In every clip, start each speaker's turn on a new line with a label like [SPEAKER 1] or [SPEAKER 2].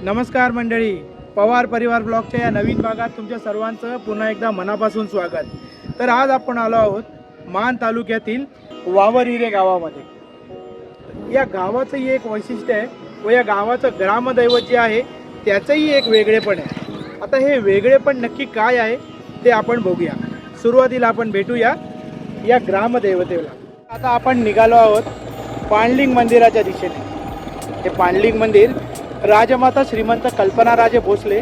[SPEAKER 1] नमस्कार मंडळी, पवार परिवार ब्लॉगच्या या नवीन भागात तुमच्या सर्वांचं पुन्हा एकदा मनापासून स्वागत. तर आज आपण आलो आहोत मान तालुक्यातील वावरिरे गावामध्ये. या गावाचंही एक वैशिष्ट्य आहे व या गावाचं ग्रामदैवत जे आहे त्याचंही एक वेगळेपण आहे. आता हे वेगळेपण नक्की काय आहे ते आपण बघूया. सुरुवातीला आपण भेटूया या ग्रामदैवतेला. आता आपण निघालो आहोत पांडलिंग मंदिराच्या दिशेने. हे पांडलिंग मंदिर राजमाता श्रीमंत कल्पनाराजे भोसले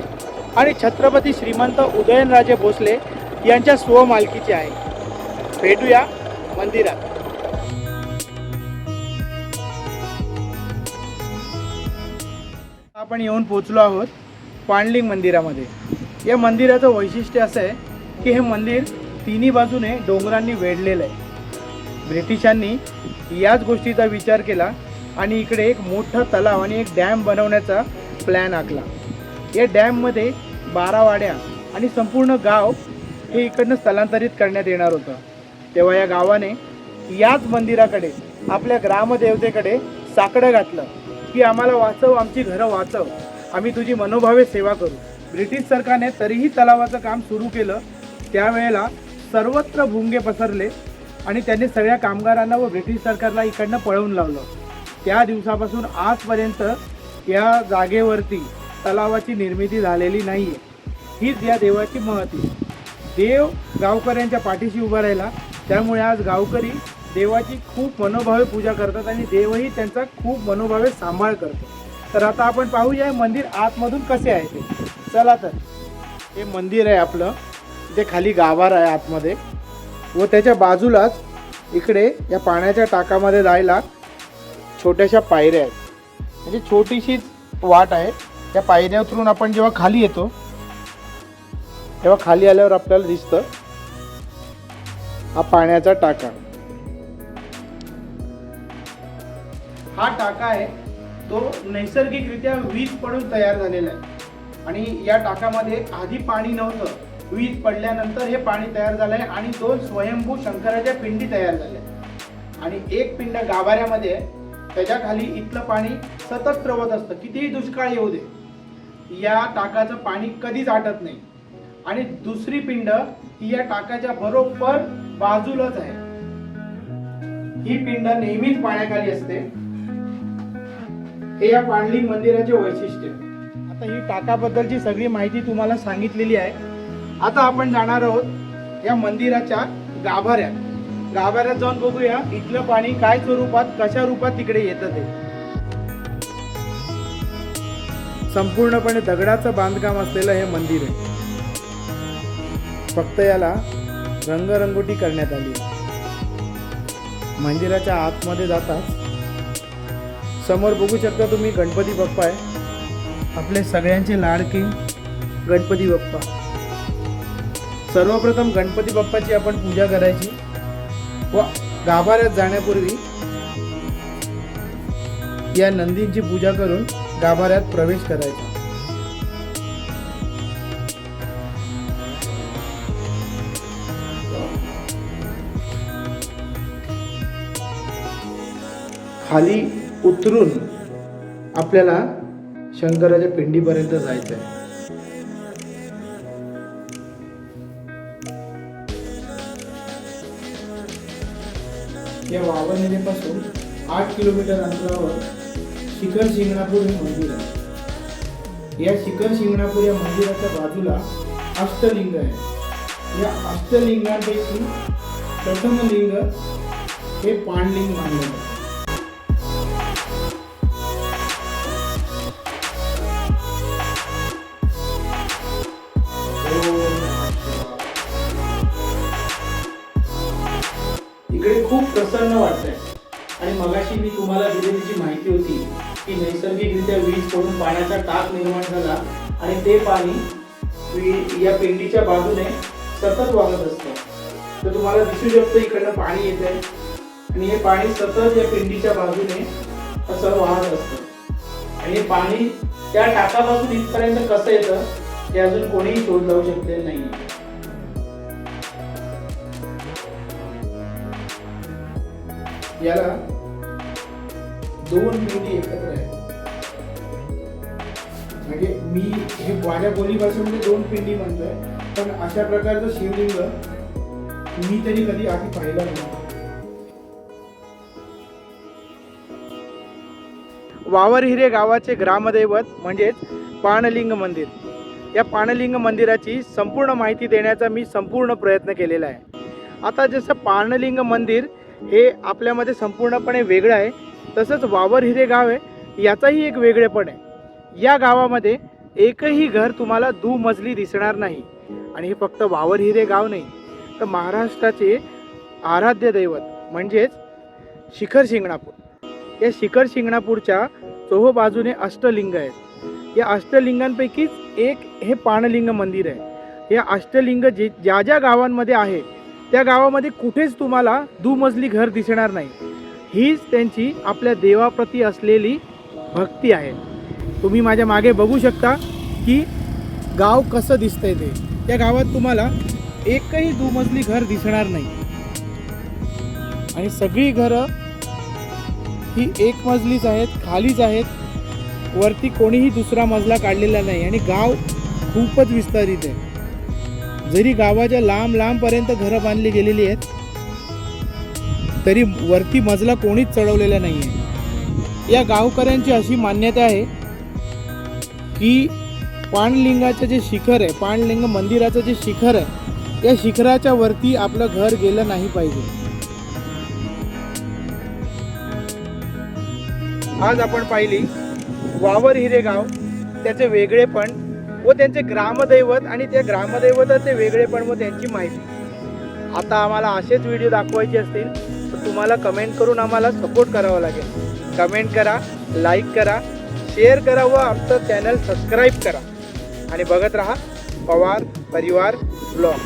[SPEAKER 1] आणि छत्रपती श्रीमंत उदयनराजे भोसले यांच्या स्वमालकीचे आहे. भेटूया मंदिरात. आपण येऊन पोचलो आहोत पांडलिंग मंदिरामध्ये. या मंदिराचं वैशिष्ट्य असं आहे की हे मंदिर तिन्ही बाजूने डोंगरांनी वेढलेलं आहे. ब्रिटिशांनी याच गोष्टीचा विचार केला आणि इकडे एक मोठा तलाव आणि एक डॅम बनवण्याचा प्लॅन आखला. या डॅममध्ये 12 वाड्या आणि संपूर्ण गाव हे इकडनं स्थलांतरित करण्यात येणार होतं. तेव्हा या गावाने याच मंदिराकडे, आपल्या ग्रामदेवतेकडे साकडं घातलं की आम्हाला वाचव, आमची घरं वाचव, आम्ही तुझी मनोभावे सेवा करू. ब्रिटिश सरकारने तरीही तलावाचं काम सुरू केलं. त्यावेळेला सर्वत्र भुंगे पसरले आणि त्यांनी सगळ्या कामगारांना व ब्रिटिश सरकारला इकडनं पळवून लावलं. त्या दिवसापासून आजपर्यंत या जागेवरती तलावाची निर्मिती झालेली नाही आहे. हीच या देवाची महती. देव गावकऱ्यांच्या पाठीशी उभा राहिला, त्यामुळे आज गावकरी देवाची खूप मनोभावे पूजा करतात आणि देवही त्यांचा खूप मनोभावे सांभाळ करतो. तर आता आपण पाहूया हे मंदिर आतमधून कसे आहे ते. चला तर. हे मंदिर आहे आपलं. इथे खाली गाभारा आहे आतमध्ये व त्याच्या बाजूलाच इकडे या पाण्याच्या टाकामध्ये जायला छोट्याशा पायऱ्या आहेत. म्हणजे छोटीशीच वाट आहे. त्या पायऱ्या उतरून आपण जेव्हा खाली येतो तेव्हा खाली आल्यावर आपल्याला दिसतं हा पाण्याचा टाका. हा टाका आहे तो नैसर्गिकरित्या वीज पडून तयार झालेला आहे आणि या टाकामध्ये आधी पाणी नव्हतं. वीज पडल्यानंतर हे पाणी तयार झालं आहे आणि 2 स्वयंभू शंकराच्या पिंडी तयार झाल्या आणि एक पिंड गाभाऱ्यामध्ये आहे. त्याच्या खाली इथलं पाणी सतत प्रवत असतं. कितीही दुष्काळ येऊ दे, या टाकाचं पाणी कधीच आटत नाही. आणि दुसरी पिंड ही या टाकाच्या बरोबर बाजूलाच आहे. ही पिंड नेहमीच पाण्याखाली असते. हे या पांडलिंग मंदिराचे वैशिष्ट्य. आता ही टाकाबद्दलची सगळी माहिती तुम्हाला सांगितलेली आहे. आता आपण जाणार आहोत या मंदिराच्या गाभाऱ्यात. गाभाऱ्यात जाऊन बघूया इथलं पाणी काय स्वरूपात, कशा रूपात तिकडे येतं ते. संपूर्णपणे दगडाचं बांधकाम असलेलं हे मंदिर आहे. फक्त याला रंगरंगोटी करण्यात आली आहे. मंदिराच्या आतमध्ये जाताच समोर बघू शकता तुम्ही गणपती बाप्पा आहे. आपले सगळ्यांचे लाडके गणपती बाप्पा. सर्वप्रथम गणपती बाप्पाची आपण पूजा करायची व गाभाऱ्यात जाण्यापूर्वी या नंदींची पूजा करून गाभाऱ्यात प्रवेश करायचा. खाली उतरून आपल्याला शंकराच्या पिंडीपर्यंत जायचं आहे. या वावरिरेपासून 8 किलोमीटर अंतरावर शिखर शिंगणापूर हे मंदिर आहे. या शिखर शिंगणापूर या मंदिराच्या बाजूला अष्टलिंग आहे. या अष्टलिंगांपैकी प्रथम लिंग हे पांडलिंग मानले जाते. इकडे खूप प्रसन्न वाटतंय आणि मगाशी मी तुम्हाला दिलेली जी माहिती होती की नैसर्गिकरित्या वीज पडून पाण्याचा टाक निर्माण झाला आणि ते पाणी या पिंडीच्या बाजूने सतत वाहत असतं. तर तुम्हाला दिसू शकतं इकडनं पाणी येत आहे आणि हे पाणी सतत या पिंडीच्या बाजूने असं वाहत असतं आणि हे पाणी त्या टाकापासून इथपर्यंत कसं येतं हे अजून कोणीही शोध लावू शकलेलं नाही. याला 2 पिंडी एकत्र आहेत म्हणजे मी हे माझ्या बोलीभाषेमध्ये म्हणजे 2 पिंडी म्हणतोय, पण अशा प्रकारचं शिवलिंग मी तरी कधी आधी पाहिलं नाही. वावरहिरे गावाचे ग्रामदैवत म्हणजेच पाणलिंग मंदिर. या पाणलिंग मंदिराची संपूर्ण माहिती देण्याचा मी संपूर्ण प्रयत्न केलेला आहे. आता जसं पाणलिंग मंदिर हे आपल्यामध्ये संपूर्णपणे वेगळं आहे, तसंच वावरहिरे गाव आहे याचाही एक वेगळेपण आहे. या गावामध्ये एकही घर तुम्हाला दुमजली दिसणार नाही. आणि हे फक्त वावरहिरे गाव नाही, तर महाराष्ट्राचे आराध्य दैवत म्हणजेच शिखर शिंगणापूर. या शिखर शिंगणापूरच्या चोहो बाजूने अष्टलिंग आहेत. या अष्टलिंगांपैकीच एक हे पाणलिंग मंदिर आहे. या अष्टलिंग ज्या ज्या गावांमध्ये आहे त्या गावामध्ये कुठेच तुम्हाला दुमजली घर दिसणार नाही. हीच त्यांची आपल्या देवाप्रती असलेली भक्ती आहे. तुम्ही माझ्या मागे बघू शकता की गाव कसं दिसतंय ते. त्या गावात तुम्हाला एकही दुमजली घर दिसणार नाही आणि सगळी घरं ही एक मजलीच आहेत, खालीच आहेत. वरती कोणीही दुसरा मजला काढलेला नाही आणि गाव खूपच विस्तारित आहे. जरी गावाच्या लांब लांबपर्यंत घरं बांधली गेलेली आहेत, तरी वरती मजला कोणीच चढवलेला नाही आहे. या गावकऱ्यांची अशी मान्यता आहे की पाणलिंगाचं जे शिखर आहे, पाणलिंग मंदिराचं जे शिखर आहे, या शिखराच्या वरती आपलं घर गेलं नाही पाहिजे. आज आपण पाहिली वावरहिरे गाव, त्याचे वेगळेपण व त्यांचे ग्रामदैवत आणि त्या ग्रामदैवताचे वेगळेपण व त्यांची माहिती. आता आम्हाला असेच व्हिडिओ दाखवायचे असतील तर तुम्हाला कमेंट करून आम्हाला सपोर्ट करावा लागेल. कमेंट करा, लाईक करा, शेअर करा व आमचं चॅनल सबस्क्राईब करा आणि बघत राहा पवार परिवार ब्लॉग.